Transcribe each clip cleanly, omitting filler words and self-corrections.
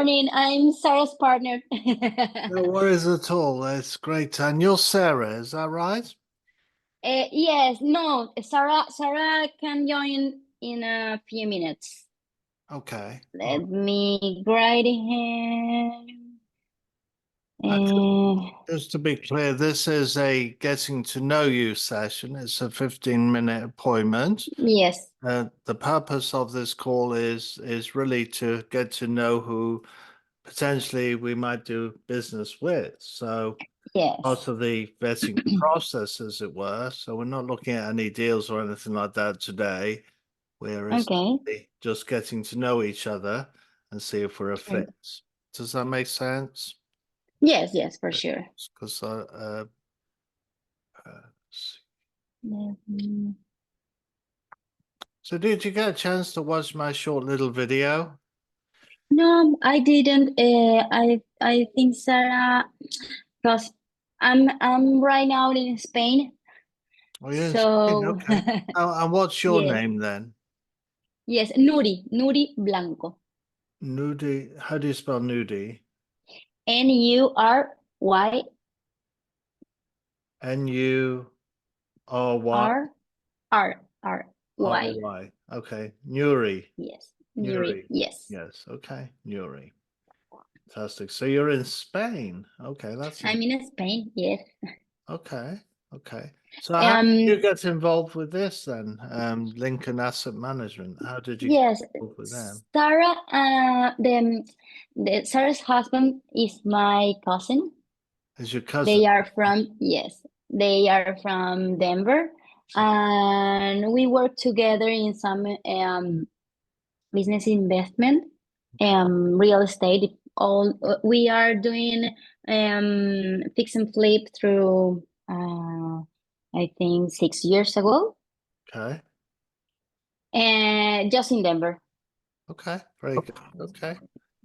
Morning. I'm Sarah's partner. No worries at all. It's great. And you're Sarah, is that right? Yes, no, Sarah can join in a few minutes. Okay. Let me write him. Uh, Uh, Just to be clear, this is a getting to know you session. It's a 15-minute appointment. yes, The purpose of this call is really to get to know who potentially we might do business with. So part yes. of the vetting process, as it were. So we're not looking at any deals or anything like that today. We're Okay. essentially just getting to know each other and see if we're a Sure. fit. Does that make sense? Yes, yes, for sure. Because uh, Let me- so did you get a chance to watch my short little video? No, I didn't. I think Sarah, because I'm right now in Spain, Oh, you're in Spain, so okay. And what's your yes, name then? yes, Nuri Blanco. Nudi. How do you spell Nudi? Nury Nury. R Okay, Nuri. Yes, Nuri. Nuri. Yes, Yes. Okay, Nuri. Fantastic. So you're in Spain. Okay, that's I'm in Spain. Yes. okay. Okay. So how did you Um. get involved with this then? Lincoln Asset Management. How did you get Yes. involved with them? Sarah. The Sarah's husband is my cousin. Is your cousin? They are from yes. They are from Denver, and we work together in some business investment, real estate. All we are doing fix and flip through I think 6 years ago, Okay. and just in Denver. Okay. Very good. Okay.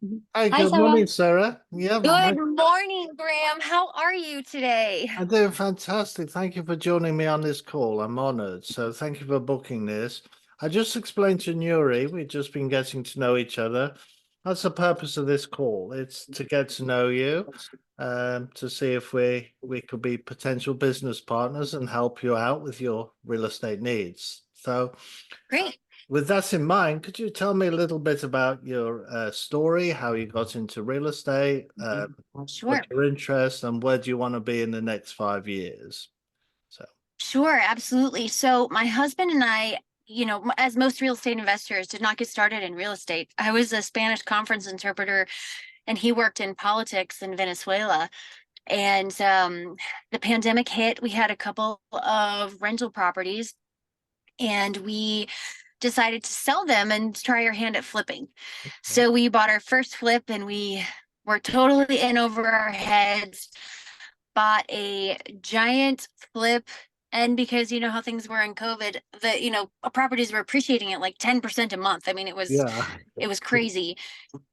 Mhm. Hi, Hi, good Sarah. morning, Sarah. Yeah, Good morning, Graham. How are you today? I'm doing fantastic. Thank you for joining me on this call. I'm honored. So thank you for booking this. I just explained to Nuri, we've just been getting to know each other. That's the purpose of this call. It's to get to know you, to see if we could be potential business partners and help you out with your real estate needs. So Great. with that in mind, could you tell me a little bit about your story, how you got into real estate, Sure. what's your interest, and where do you want to be in the next 5 years? So, Sure, absolutely. So my husband and I, as most real estate investors, did not get started in real estate. I was a Spanish conference interpreter, and he worked in politics in Venezuela. And the pandemic hit. We had a couple of rental properties, and we decided to sell them and try our hand at flipping. So we bought our first flip, and we were totally in over our heads, bought a giant flip. And because you know how things were in COVID, the properties were appreciating at like 10% a month. I mean, yeah, it was crazy.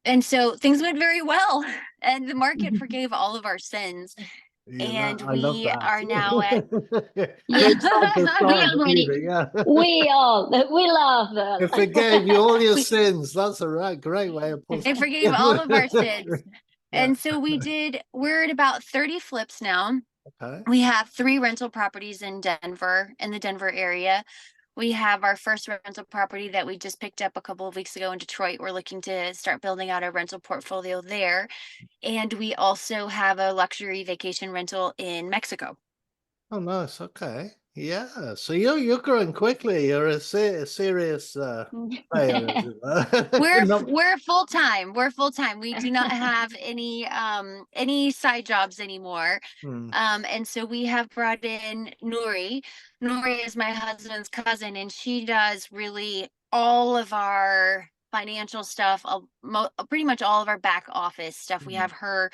And so things went very well. And the market forgave all of our sins. yeah, And I love we that. are now at Yeah, Great time to we start the agree. meeting. Yeah, We love if it gave you that. all your we sins, that's a great way of putting it forgave all of our sins. it. Yeah. And so we're at about 30 flips now. Okay. We have 3 rental properties in Denver, in the Denver area. We have our first rental property that we just picked up a couple of weeks ago in Detroit. We're looking to start building out our rental portfolio there. And we also have a luxury vacation rental in Mexico. Oh, nice. Okay. Yeah. So you're growing quickly. You're a serious player, as it were. We're Not, we're full time. We're full time. We do not have any side jobs anymore. hmm, And so we have brought in Nuri. Nuri is my husband's cousin, and she does really all of our financial stuff, pretty much all of our back office stuff. We hmm. have her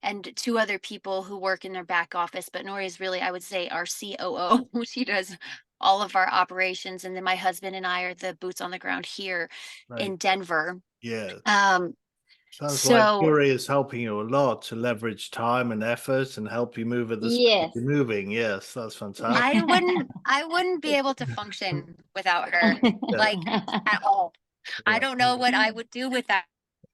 and 2 other people who work in their back office, but Nuri is really, I would say, our COO. She does all of our operations, and then my husband and I are the boots on the ground here Right. in Denver. Yeah. Um, Sounds like so Fury is helping you a lot to leverage time and effort and help you move at the speed Yes. you're moving. Yes, that's fantastic. I wouldn't be able to function without her, Yeah. like at all. I Yeah. don't know what I would do without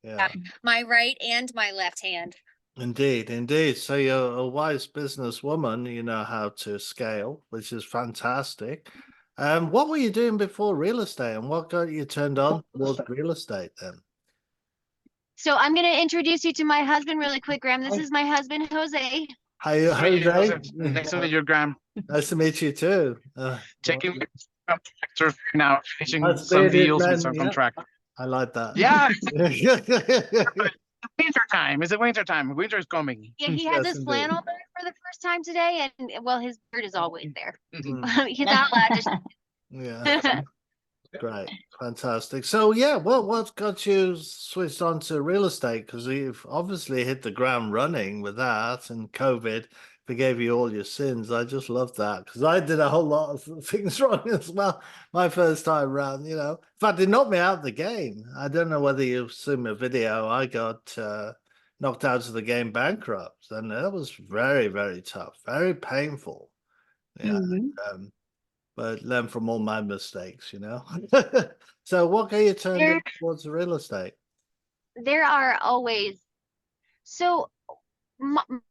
Yeah. My right and my left hand. Indeed, indeed. So you're a wise businesswoman. You know how to scale, which is fantastic. What were you doing before real estate, and what got you turned on towards real estate then? So I'm going to introduce you to my husband really quick, Graham. This is my husband, Jose. Hi, Nice to meet you, Jose. Joseph. Nice to meet you, Graham. Nice to meet you too. Checking contractors now, finishing Us some bearded deals with men, some yeah. contract. I like that. Yeah, winter time. It's the winter time. Winter is coming. Yeah, he has Yes, his indeed. flannel there for the first time today, and well, his beard is always there. Mm, He's not allowed to. yeah, great, fantastic. So yeah, what got you switched on to real estate? Because you've obviously hit the ground running with that, and COVID forgave you all your sins. I just love that because I did a whole lot of things wrong as well my first time around. You know, in fact, it knocked me out of the game. I don't know whether you've seen my video. I got knocked out of the game bankrupt, and that was very, very tough, very painful. Yeah. Mhm. But learn from all my mistakes, you know. So what got you turned There, towards real estate? there are always so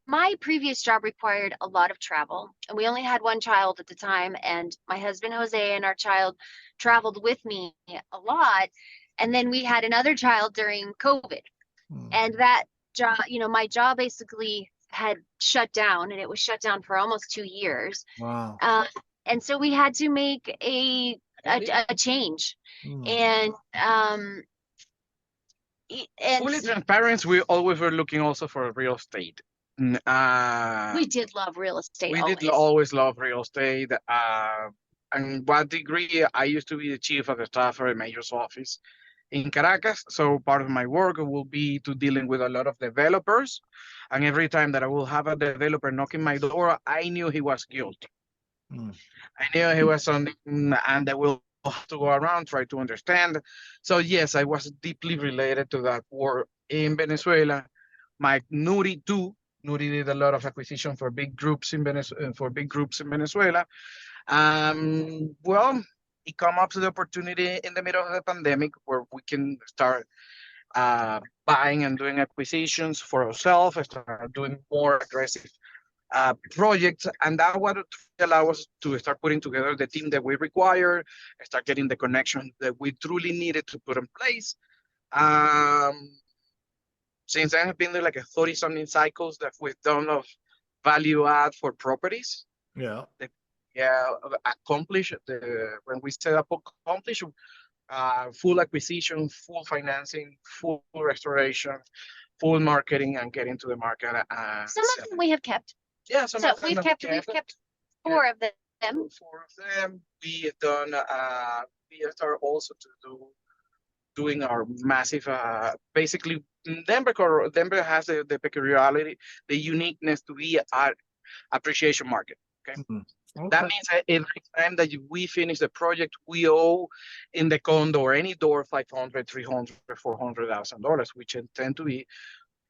my previous job required a lot of travel, and we only had one child at the time, and my husband Jose and our child traveled with me a lot, and then we had another child during COVID, Hmm. and that job, my job basically had shut down, and it was shut down for almost 2 years. Wow. And so we had to make a change, Hmm. and Fully transparent, we always were looking also for real estate. we did love real estate. We always. did always love real estate. And what degree? I used to be the chief of the staff for a mayor's office in Caracas. So part of my work will be to dealing with a lot of developers. And every time that I will have a developer knocking my door, I knew he was guilty. Hmm. I knew he was something, and I will have to go around, try to understand. So yes, I was deeply related to that war in Venezuela. My Nuri too. Nuri did a lot of acquisition for big groups in Venezuela. Well, it come up to the opportunity in the middle of the pandemic where we can start buying and doing acquisitions for ourselves, start doing more aggressive projects, and that would allow us to start putting together the team that we require, start getting the connection that we truly needed to put in place. Since I have been there like a 30 something cycles that we've done of value add for properties. Yeah. Accomplish when we set up accomplish full acquisition, full financing, full restoration, full marketing, and getting to the market. Some of them we have kept. Yeah, So of them we've kept 4 of them. 4 of them. We have done. We have started also to doing our massive. Basically, Denver has the peculiarity, the uniqueness to be an appreciation market. Okay. Mhm. That Okay. means that every time that we finish the project, we owe in the condo or any door $500, $300, $400,000, which tend to be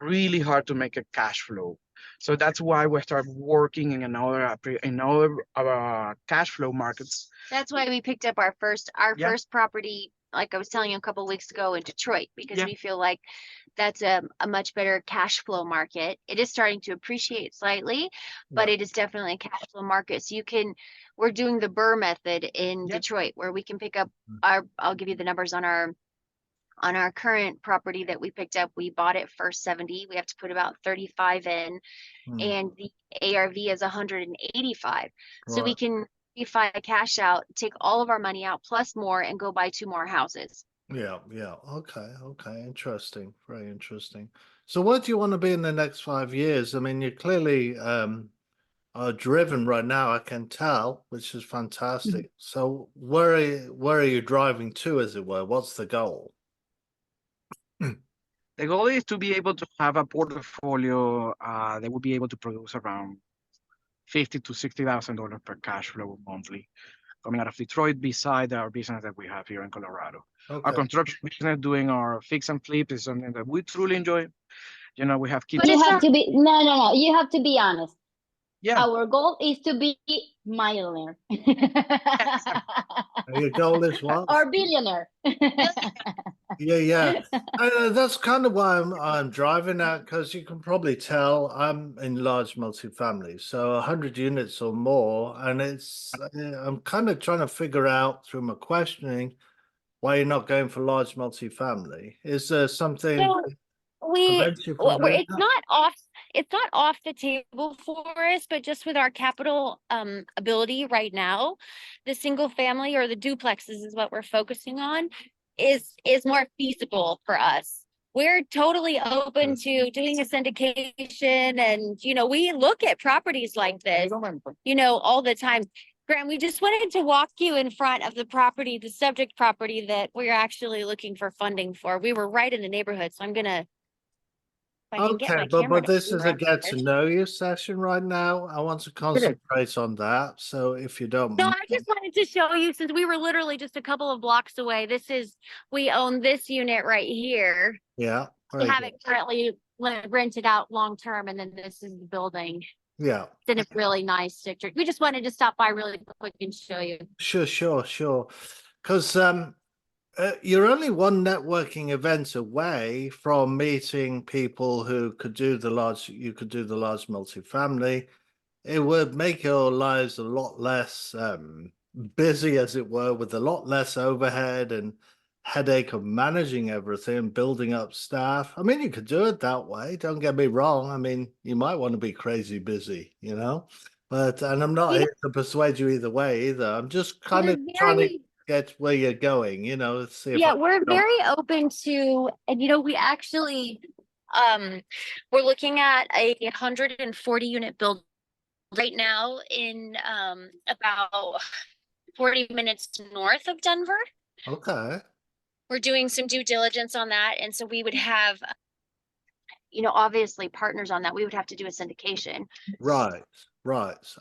really hard to make a cash flow. So that's why we start working in another cash flow markets. That's why we picked up our first property, like I was telling you a couple of weeks ago, in Detroit, because we feel like that's a much better cash flow market. It is starting to appreciate slightly, but it is definitely a cash flow market. So we're doing the Burr method in Detroit, where we can pick up I'll give you the numbers on our current property that we picked up. We bought it for 70. We have to put about 35 in, and the ARV is 185. So we can refi cash out, take all of our money out plus more, and go buy 2 more houses. Yeah. Okay. Interesting. Very interesting. So what do you want to be in the next 5 years? I mean, you're clearly are driven right now, I can tell, which is fantastic. So where are you driving to, as it were? What's the goal? The goal is to be able to have a portfolio that will be able to produce around $50,000 to $60,000 per cash flow monthly, coming out of Detroit, beside our business that we have here in Colorado. Okay. Our construction business, doing our fix and flip, is something that we truly enjoy. We have kids. You have to be no. You have to be honest. Yeah. Our goal is to be millionaire Your goal is what? or billionaire. Yeah. That's kind of why I'm driving at, because you can probably tell I'm in large multifamily, so 100 units or more, and I'm kind of trying to figure out through my questioning why you're not going for large multifamily. Is there something So that we, prevents you from doing it's that? not off the table for us, but just with our capital ability right now, the single family or the duplexes is what we're focusing on, is more feasible for us. We're totally open to doing a syndication, and we look at properties like this, all the time. Graham, we just wanted to walk you in front of the property, the subject property that we're actually looking for funding for. We were right in the neighborhood, so I'm gonna, if I can get Okay, my but camera to this is a grab get this. to know you session right now. I want to concentrate on that. So if you don't No, mind. I just wanted to show you, since we were literally just a couple of blocks away. We own this unit right here. Yeah, We very have good. it currently rented out long term, and then this is the building. Yeah. It's in a really nice district. We just wanted to stop by really quick and show you. Sure. Because you're only one networking event away from meeting people who could do the large multifamily. It would make your lives a lot less busy, as it were, with a lot less overhead and headache of managing everything and building up staff. I mean, you could do it that way. Don't get me wrong. I mean, you might want to be crazy busy, and I'm not You know, here to persuade you either way either. I'm just kind we're of trying to very get where you're going, let's see if Yeah, I we're can help. very open to, and we actually, we're looking at a 140 unit build right now in about 40 minutes north of Denver. Okay. We're doing some due diligence on that, and so we would have, obviously partners on that. We would have to do a syndication. Right.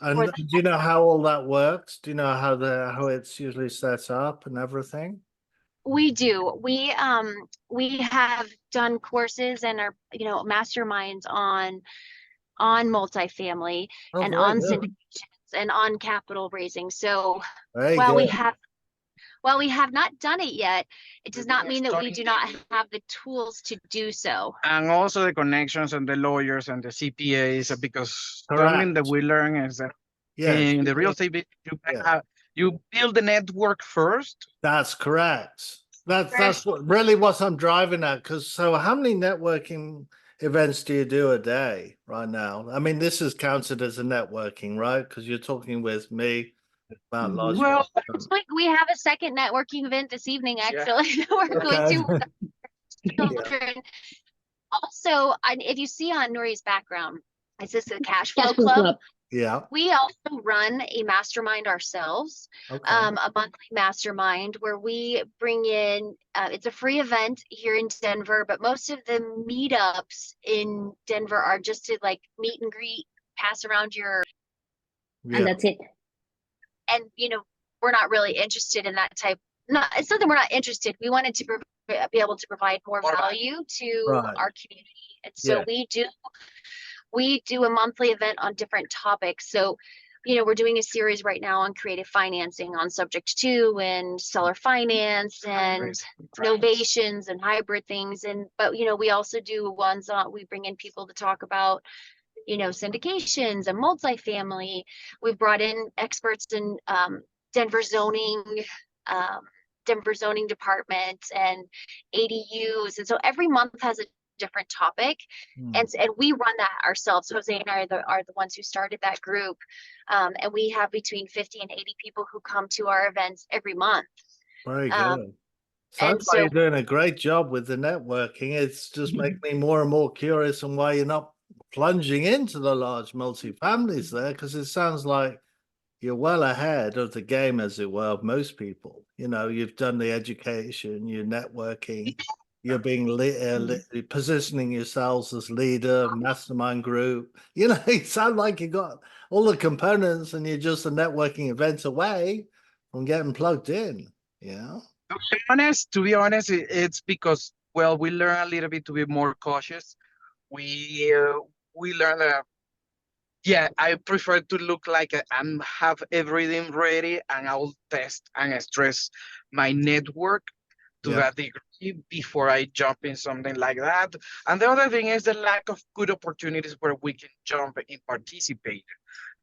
And For do you know how all that works? Do you know how it's usually set up and everything? We do. We have done courses and are, masterminds on multifamily Oh, and very on good. syndications and on capital raising. So Very while we good. have not done it yet, it does not mean that we Starting do not have the tools to do so. and also the connections and the lawyers and the CPAs, because something that Correct. we learn is that Yes. in the real estate business, Yeah. you build the network first. That's correct. That's what I'm driving at. So how many networking events do you do a day right now? I mean, this is counted as a networking, right? Because you're talking with me about large. Well, We have a second networking event this evening, Yeah. actually. We're going Okay. to children. Also, if you see on Norris' background, it says the Cash Flow Club. Yeah. We also run a mastermind ourselves, Okay. a monthly mastermind where we bring in, it's a free event here in Denver, but most of the meetups in Denver are just to like meet and greet, pass around your, Yeah. And that's it. and we're not really interested in that type. It's not that we're not interested. We wanted to be able to provide more value to Right. our community. And so we do a monthly event on different topics. So, we're doing a series right now on creative financing, on subject to and seller finance and novations and hybrid things. But we also do ones on, we bring in people to talk about, syndications and multifamily. We've brought in experts in Denver zoning, Denver zoning department and ADUs. And so every month has a different topic. And we run that ourselves. Jose and I are the ones who started that group. And we have between 50 and 80 people who come to our events every month. Very good. Sounds like you're doing a great job with the networking. It's just making me more and more curious on why you're not plunging into the large multifamilies there, because it sounds like you're well ahead of the game, as it were, of most people. You've done the education, you're networking, you're being positioning yourselves as leader, mastermind group. You sound like you got all the components and you're just a networking event away from getting plugged in. Yeah. To be honest, it's because, well, we learn a little bit to be more cautious. We learn that Yeah, I prefer to look like I'm have everything ready, and I'll test and stress my network to Yeah. that degree before I jump in something like that. And the other thing is the lack of good opportunities where we can jump and participate,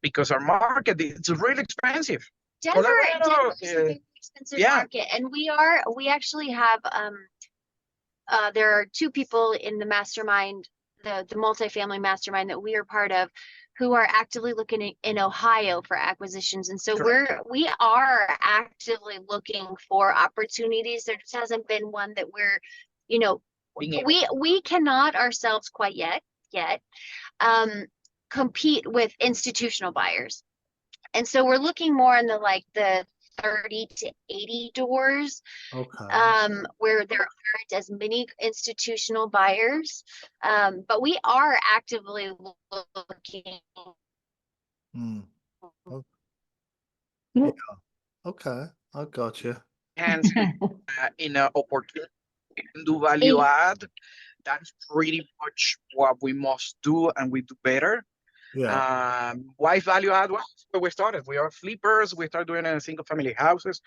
because our market is really expensive. Denver is a uh, very expensive yeah. market, and we actually have there are two people in the mastermind, the multifamily mastermind that we are part of, who are actively looking in Ohio for acquisitions. And so we are actively looking for opportunities. There just hasn't been one that we're, you know, we cannot ourselves quite yet compete with institutional buyers. And so we're looking more in the 30 to 80 doors, Okay. where there aren't as many institutional buyers. But we are actively looking. Mm. Mm. Yeah. Okay. I got you. Hands in an opportunity and do value It- add. That's pretty much what we must do, and we do better. Yeah. Why value add? Well, that's where we started. We are flippers. We start doing it in single family houses,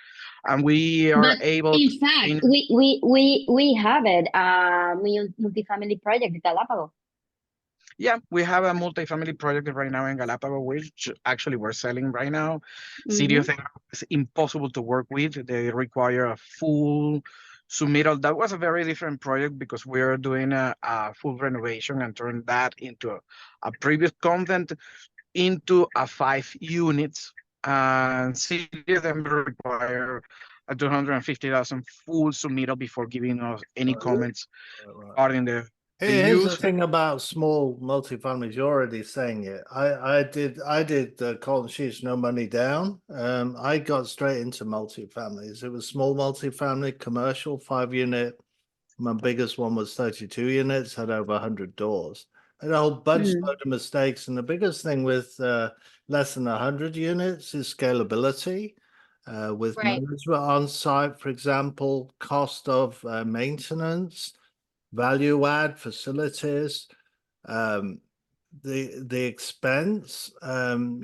and we are But able in to. fact, we have it, multifamily project in Galapagos. Yeah, we have a multifamily project right now in Galapagos, which actually we're selling right now. City Mm-hmm. of Texas is impossible to work with. They require a full submittal. That was a very different project because we're doing a full renovation and turn that into a previous convent into a 5 units. And City of Denver require a 250,000 full submittal before giving us any comments Right. regarding the Here's the use. thing about small multifamilies. You're already saying it. I did Colton Sheets, no money down. I got straight into multifamilies. It was small multifamily, commercial, 5 unit. My biggest one was 32 units, had over 100 doors. I had a whole bunch Mm. load of mistakes. And the biggest thing with less than 100 units is scalability. With Right. management on site, for example, cost of maintenance, value add facilities, um, the expense, and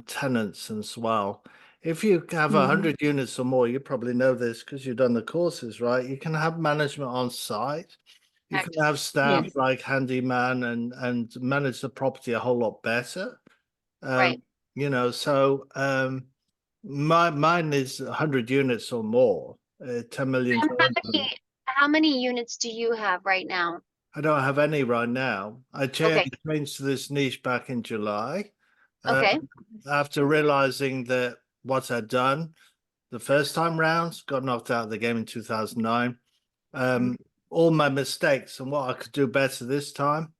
tenants as well. If you have 100 units or more, you probably know this because you've done the courses, right? You can have management on site. You can have staff Yes. like handyman and manage the property a whole lot better. Right. So mine is 100 units or more, 10 million. How many units do you have right now? I don't have any right now. I Okay. changed to this niche back in July. Okay. After realizing that what I'd done the first time round, got knocked out of the game in 2009. All my mistakes and what I could do better this time,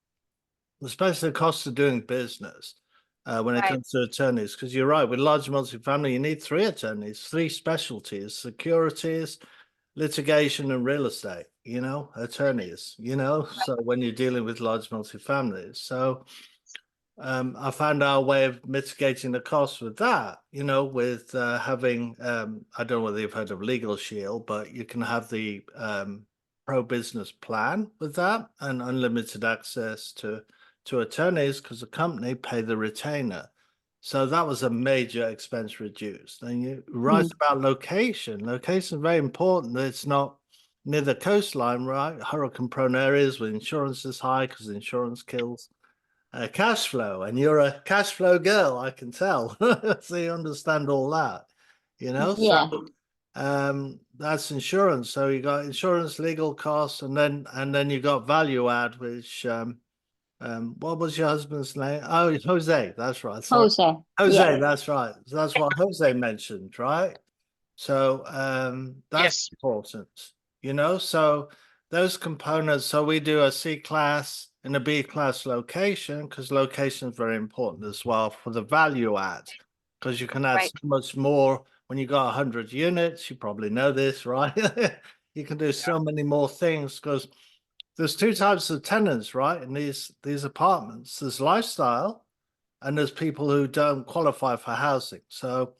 especially the cost of doing business when it Right. comes to attorneys. Because you're right, with large multifamily, you need 3 attorneys, 3 specialties: securities, litigation, and real estate, attorneys, so when you're dealing with large multifamilies. So I found our way of mitigating the cost with that, with having, I don't know whether you've heard of Legal Shield, but you can have the pro business plan with that and unlimited access to attorneys because the company pay the retainer. So that was a major expense reduced. And you're right about location. Location is very important. It's not near the coastline, right? Hurricane prone areas where insurance is high because insurance kills cash flow. And you're a cash flow girl, I can tell. So you understand all that, Yeah. So that's insurance. So you got insurance, legal costs, and then you got value add, which what was your husband's name? Oh, Jose. That's right. Sorry. Jose. Jose, Yeah. that's right. So that's what Jose mentioned, right? So that's Yes. important, so those components. So we do a C class and a B class location because location is very important as well for the value add, because you can add Right. so much more when you got 100 units. You probably know this, right? You can do so many more things because there's 2 types of tenants, right? In these apartments, there's lifestyle and there's people who don't qualify for housing. So,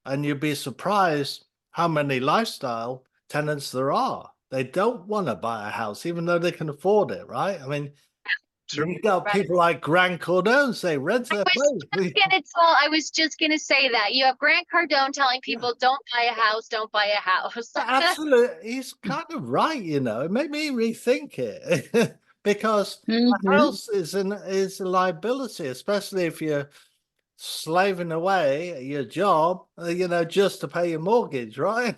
and you'd be surprised how many lifestyle tenants there are. They don't want to buy a house, even though they can afford it, right? I mean, True. You got Right. people like Grant Cardone say, rent a place. I was just gonna say that. You have Grant Cardone telling people, don't buy a house, don't buy a house. Absolutely, he's kind of right. It made me rethink it because a Mhm. house is a liability, especially if you're slaving away at your job, just to pay your mortgage, right?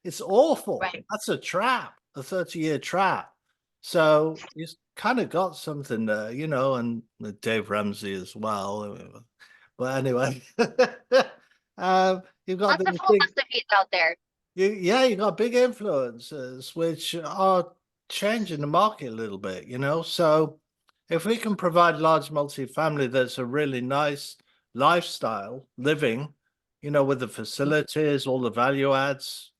It's awful. Right. That's a trap, a 30-year trap. So you kind of got something there, and Dave Ramsey as well. But anyway, you've got Lots of these big, philosophies out there. you got big influences which are changing the market a little bit, So if we can provide large multifamily that's a really nice lifestyle living, with the facilities, all the value adds,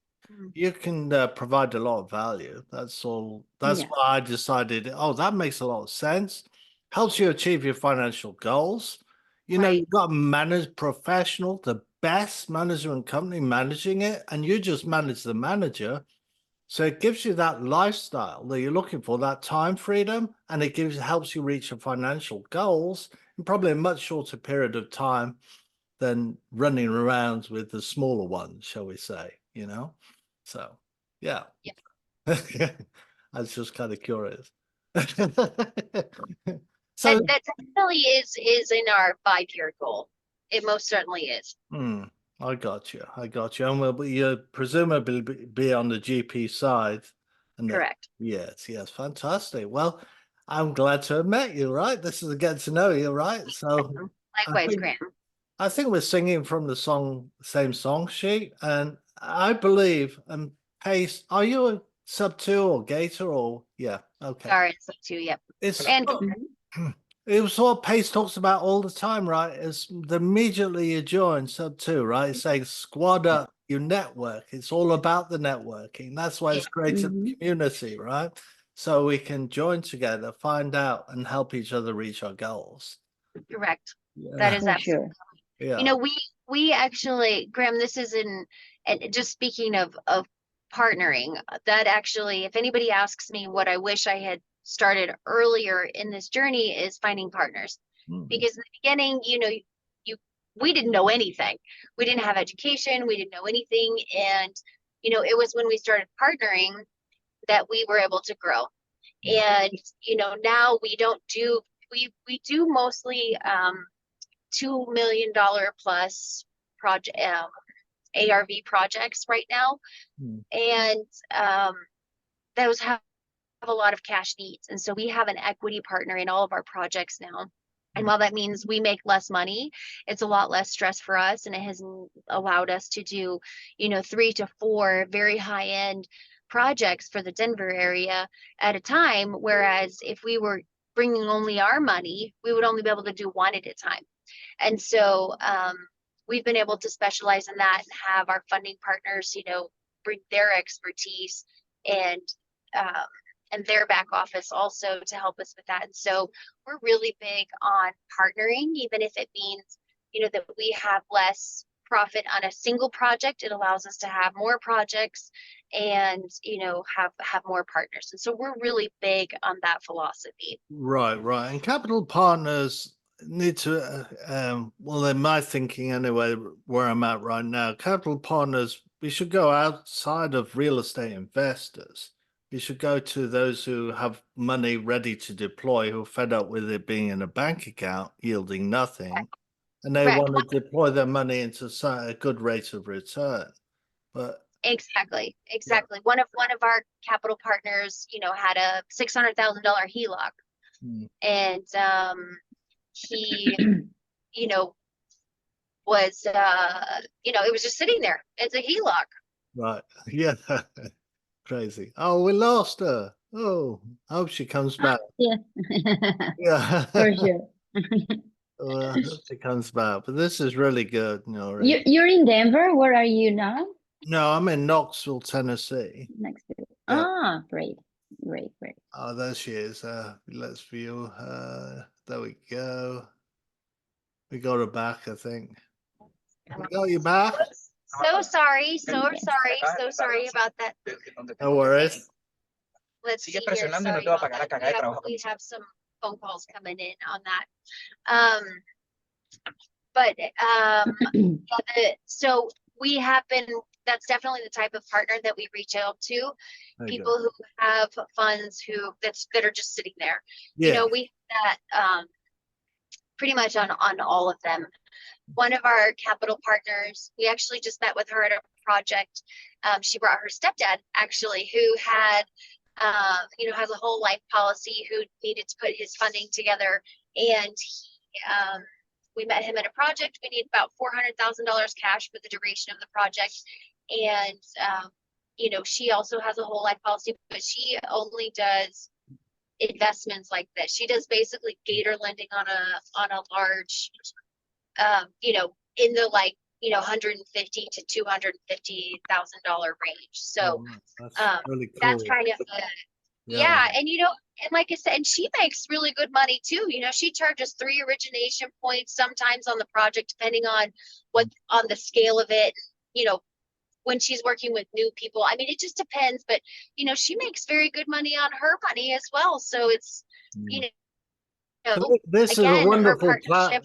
you can provide a lot of value. That's all. That's Yeah. why I decided, that makes a lot of sense. Helps you achieve your financial goals. Right. You've got a managed professional, the best management company managing it, and you just manage the manager. So it gives you that lifestyle that you're looking for, that time freedom, and it helps you reach your financial goals in probably a much shorter period of time than running around with the smaller ones, shall we say, So, yeah. Yeah. I was just kind of curious. So, That definitely is in our 5-year goal. It most certainly is. I got you. And you presumably be on the GP side. Correct. Yes, fantastic. Well, I'm glad to have met you, right? This is a get to know you, right? So Likewise, Graham. I think we're singing from the same song sheet, and I believe, and Pace, are you a sub 2 or Gator or okay. Sorry, so too. Yep. It's And it was what Pace talks about all the time, right? Is immediately you join sub 2, right? It's saying squad up, you network. It's all about the networking. That's why it's created Mhm. community, right? So we can join together, find out, and help each other reach our goals. correct. That is For absolutely. sure. Yeah. We actually, Graham, this is and just speaking of partnering, that actually, if anybody asks me what I wish I had started earlier in this journey, is finding partners. Because in the beginning, we didn't know anything. We didn't have education, we didn't know anything. And, it was when we started partnering that we were able to grow. And, now we do mostly $2 million plus project ARV projects right now. And those have a lot of cash needs. And so we have an equity partner in all of our projects now. And while that means we make less money, it's a lot less stress for us. And it has allowed us to do, 3 to 4 very high end projects for the Denver area at a time. Whereas if we were bringing only our money, we would only be able to do one at a time. And so we've been able to specialize in that and have our funding partners, bring their expertise and their back office also to help us with that. And so we're really big on partnering, even if it means, that we have less profit on a single project. It allows us to have more projects and, have more partners. And so we're really big on that philosophy. Right. And capital partners need to, well, in my thinking anyway, where I'm at right now, capital partners, we should go outside of real estate investors. We should go to those who have money ready to deploy, who are fed up with it being in a bank account yielding nothing, and they want to deploy their money into a good rate of return. But exactly. Yeah. One of our capital partners, had a $600,000 HELOC, and he, was it was just sitting there. It's a HELOC. Right. Yeah. Crazy. Oh, we lost her. Oh, I hope she comes back. Yeah. Yeah. For sure. I hope she comes back. But this is really good, Norris. You're in Denver. Where are you now? No, I'm in Knoxville, Tennessee. Next to Yeah. Ah, great. Oh, there she is. Let's view. There we go. We got her back, I think. We got you back. So sorry about that. No worries. Let's see here. Sorry about that. We have some phone calls coming in on that. So we have been, that's definitely the type of partner that we reach out to, There you people go. who have funds that are just sitting there. Yeah. You know, we have that pretty much on all of them. One of our capital partners, we actually just met with her at a project. She brought her stepdad actually, who had has a whole life policy, who needed to put his funding together, and we met him at a project. We need about $400,000 cash for the duration of the project. And, she also has a whole life policy, but she only does investments like this. She does basically gator lending on a large, in the $150,000 to $250,000 range. So That's really cool. that's kind of yeah. And and like I said, and she makes really good money too. She charges 3 origination points sometimes on the project, depending on on the scale of it, when she's working with new people. I mean, it just depends, but she makes very good money on her money as well. So it's, This again, is a wonderful partnership.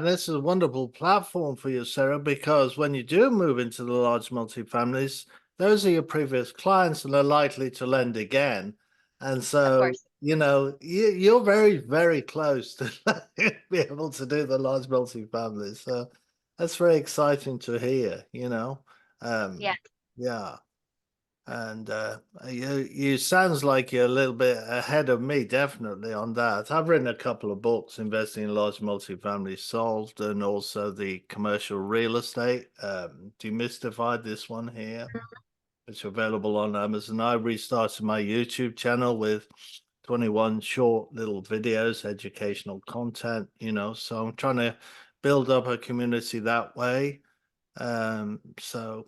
this is a wonderful platform for you, Sarah, because when you do move into the large multifamilies, those are your previous clients and are likely to lend again. And so, you're very, very close to be able to do the large multifamilies. So that's very exciting to hear, Yeah. And you sounds like you're a little bit ahead of me, definitely on that. I've written a couple of books, Investing in Large Multifamily Solved, and also the commercial real estate. Demystified, this one here. It's available on Amazon. I restarted my YouTube channel with 21 short little videos, educational content, so I'm trying to build up a community that way. So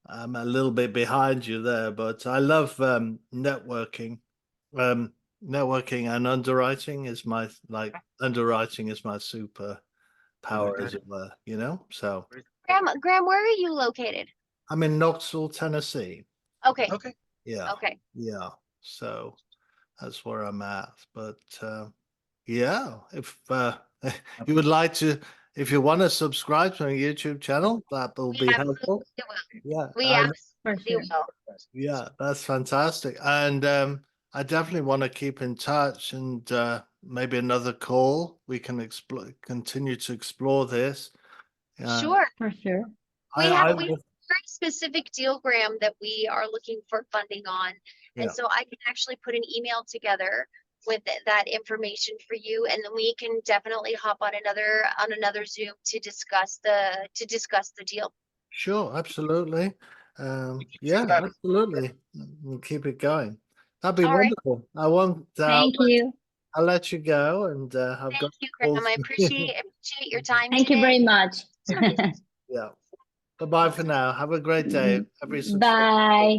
I'm a little bit behind you there, but I love networking. Networking and underwriting is underwriting is my super power, as it were, so. Graham, where are you located? I'm in Knoxville, Tennessee. Okay. Yeah. Okay. Yeah. So that's where I'm at. But yeah, if you would like to, if you want to subscribe to my YouTube channel, that will be helpful. Yeah. We absolutely will. Yeah, that's fantastic. And I definitely want to keep in touch, and maybe another call. We can continue to explore this. Sure. For sure. We have a very specific deal, Graham, that we are looking for funding on. And so I can actually put an email together with that information for you, and then we can definitely hop on another Zoom to discuss the deal. Sure, absolutely. Yeah, absolutely. We'll keep it going. That'd be wonderful. Thank you. I'll let you go, and Thank you, Graham. I appreciate your time. Thank you very much. Yeah. Bye-bye for now. Have a great day. Bye.